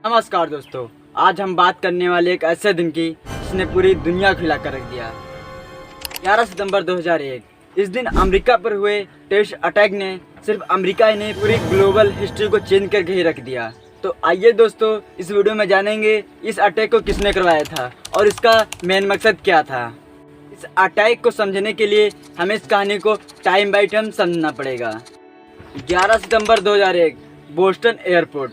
नमस्कार दोस्तों, आज हम बात करने वाले एक ऐसे दिन की जिसने पूरी दुनिया को हिला कर रख दिया। 11 सितंबर 2001 इस दिन अमेरिका पर हुए टेररिस्ट अटैक ने सिर्फ अमेरिका ही नहीं पूरी ग्लोबल हिस्ट्री को चेंज करके ही रख दिया। तो आइए दोस्तों, इस वीडियो में जानेंगे इस अटैक को किसने करवाया था और इसका मेन मकसद क्या था। इस अटैक को समझने के लिए हमें इस कहानी को टाइम बाई टाइम समझना पड़ेगा। 11 सितंबर 2001 बोस्टन एयरपोर्ट,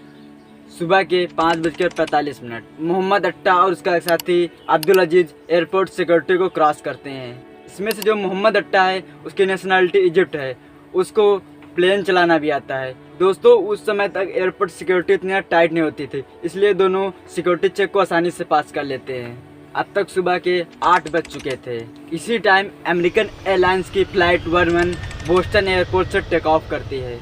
सुबह के 5:45 मोहम्मद अट्टा और उसका साथी अब्दुल अजीज एयरपोर्ट सिक्योरिटी को क्रॉस करते हैं। इसमें से जो मोहम्मद अट्टा है उसकी नेशनलिटी इजिप्ट है, उसको प्लेन चलाना भी आता है। दोस्तों, उस समय तक एयरपोर्ट सिक्योरिटी इतनी टाइट नहीं होती थी, इसलिए दोनों सिक्योरिटी चेक को आसानी से पास कर लेते हैं। अब तक सुबह के 8 बज चुके थे। इसी टाइम अमेरिकन एयरलाइंस की फ्लाइट 11 बोस्टन एयरपोर्ट से टेक ऑफ करती है।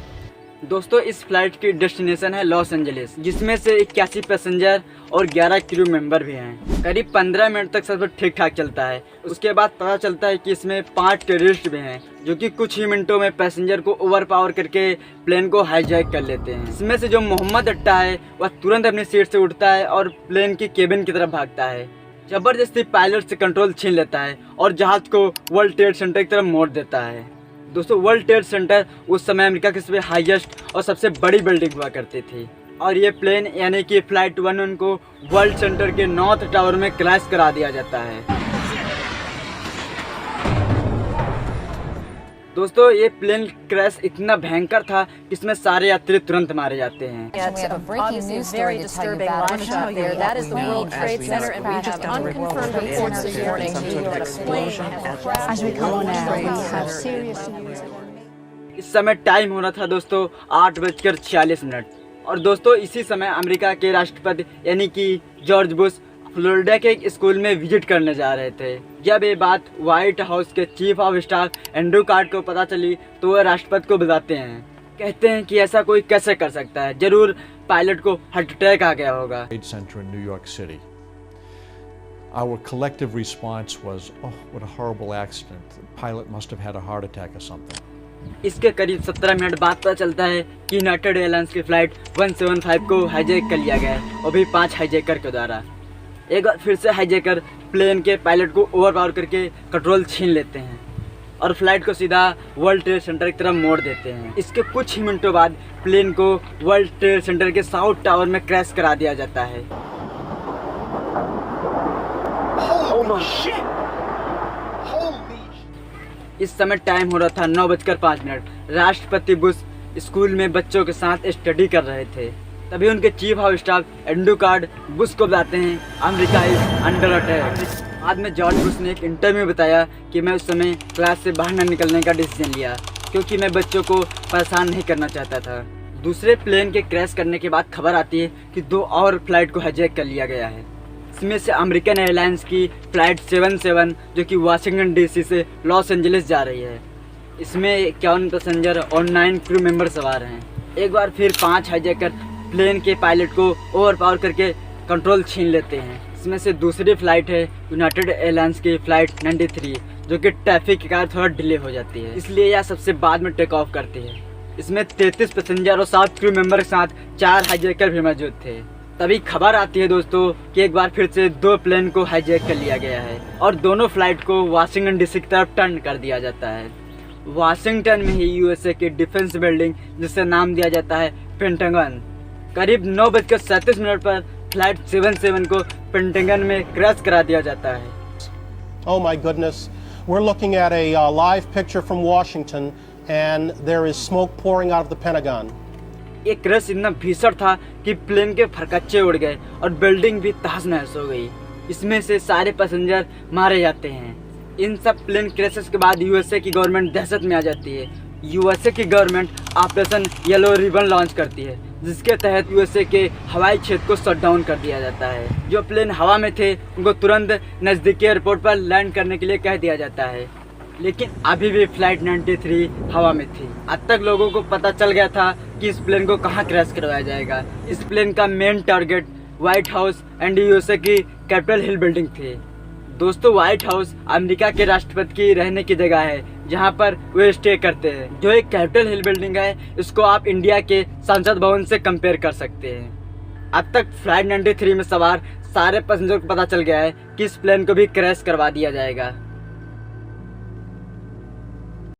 दोस्तों, इस फ्लाइट की डेस्टिनेशन है लॉस एंजलिस, जिसमें से 81 पैसेंजर और 11 क्रू मेंबर भी हैं। करीब 15 मिनट तक सब ठीक ठाक चलता है। उसके बाद पता चलता है कि इसमें 5 टेररिस्ट भी हैं, जो कि कुछ ही मिनटों में पैसेंजर को ओवरपावर करके प्लेन को हाईजैक कर लेते हैं। इसमें से जो मोहम्मद अट्टा है वह तुरंत अपनी सीट से उठता है और प्लेन की केबिन की तरफ भागता है। जबरदस्ती पायलट से कंट्रोल छीन लेता है और जहाज को वर्ल्ड ट्रेड सेंटर की तरफ मोड़ देता है। दोस्तों, वर्ल्ड ट्रेड सेंटर उस समय अमेरिका की सबसे हाईएस्ट और सबसे बड़ी बिल्डिंग हुआ करती थी और ये प्लेन यानी कि फ्लाइट 11 को वर्ल्ड सेंटर के नॉर्थ टावर में क्रैश करा दिया जाता है। दोस्तों, ये प्लेन क्रैश इतना भयंकर था कि इसमें सारे यात्री तुरंत मारे जाते हैं। इस समय टाइम हो रहा था दोस्तों 8:46 और दोस्तों इसी समय अमेरिका के राष्ट्रपति यानी कि जॉर्ज बुश फ्लोरिडा के एक स्कूल में विजिट करने जा रहे थे। जब ये बात व्हाइट हाउस के chief of staff Andrew card को पता चली तो वह राष्ट्रपति को बताते हैं। कहते हैं कि ऐसा कोई कैसे कर सकता है, जरूर पायलट को हार्ट अटैक आ गया होगा। Center in New York City. Our collective response was, oh, what a horrible accident. The pilot must have had a heart attack or something. इसके करीब 17 मिनट बाद पता चलता है कि यूनाइटेड एयरलाइंस की फ्लाइट 175 को हाईजैक कर लिया गया है और भी 5 हाईजैकर के द्वारा। एक बार फिर से हाईजैकर प्लेन के पायलट को ओवरपावर करके कंट्रोल छीन लेते हैं और फ्लाइट को सीधा वर्ल्ड ट्रेड सेंटर की तरफ मोड़ देते हैं। इसके कुछ ही मिनटों बाद प्लेन को वर्ल्ड ट्रेड सेंटर के साउथ टावर में क्रैश करा दिया जाता है। इस समय टाइम हो रहा था 9:05। राष्ट्रपति बुश स्कूल में बच्चों के साथ स्टडी कर रहे थे। तभी उनके chief of staff Andrew card Bush को बताते हैं अमेरिका इज अंडर अटैक। बाद में जॉर्ज बुश ने एक इंटरव्यू में बताया कि मैं उस समय क्लास से बाहर न निकलने का डिसीजन लिया क्योंकि मैं बच्चों को परेशान नहीं करना चाहता था। दूसरे प्लेन के क्रैश करने के बाद खबर आती है कि 2 और फ्लाइट को हाईजैक कर लिया गया है। इसमें से अमेरिकन एयरलाइंस की फ्लाइट 77 जो कि वाशिंगटन डीसी से लॉस एंजलिस जा रही है। इसमें 51 पैसेंजर और 9 क्रू मेंबर सवार हैं। एक बार फिर 5 हाईजैकर प्लेन के पायलट को ओवरपावर करके कंट्रोल छीन लेते हैं। इसमें से दूसरी फ्लाइट है यूनाइटेड एयरलाइंस की फ्लाइट 93 जो कि ट्रैफिक के कारण थोड़ा डिले हो जाती है, इसलिए यह सबसे बाद में टेक ऑफ करती है। इसमें 33 पैसेंजर और 7 क्रू मेंबर के साथ 4 हाईजैकर भी मौजूद थे। तभी खबर आती है दोस्तों कि एक बार फिर से 2 प्लेन को हाईजैक कर लिया गया है और दोनों फ्लाइट को वाशिंगटन डीसी की तरफ टर्न कर दिया जाता है। वाशिंगटन में ही यूएसए की डिफेंस बिल्डिंग जिसका नाम दिया जाता है पेंटागन, करीब 9:37 पर फ्लाइट 77 को पेंटागन में क्रैश करा दिया जाता है। Oh my goodness, we're looking at a live picture from Washington and there is smoke pouring out of the Pentagon. ये क्रैश इतना भीषण था कि प्लेन के फरकच्चे उड़ गए और बिल्डिंग भी तहस नहस हो गई। इसमें से सारे पैसेंजर मारे जाते हैं। इन सब प्लेन क्रैशेस के बाद यूएसए की गवर्नमेंट दहशत में आ जाती है। यूएसए की government operation yellow ribbon launch करती है, जिसके तहत यूएसए के हवाई क्षेत्र को शट डाउन कर दिया जाता है। जो प्लेन हवा में थे उनको तुरंत नज़दीकी एयरपोर्ट पर लैंड करने के लिए कह दिया जाता है, लेकिन अभी भी फ्लाइट 93 हवा में थी। अब तक लोगों को पता चल गया था कि इस प्लेन को कहाँ क्रैश करवाया जाएगा। इस प्लेन का main target white house and USA की कैपिटल हिल बिल्डिंग थी। दोस्तों, व्हाइट हाउस अमेरिका के राष्ट्रपति की रहने की जगह है जहां पर वे स्टे करते हैं। जो एक कैपिटल हिल बिल्डिंग है, इसको आप इंडिया के संसद भवन से कंपेयर कर सकते हैं। अब तक फ्लाइट 93 में सवार सारे पैसेंजर को पता चल गया है कि इस प्लेन को भी क्रैश करवा दिया जाएगा।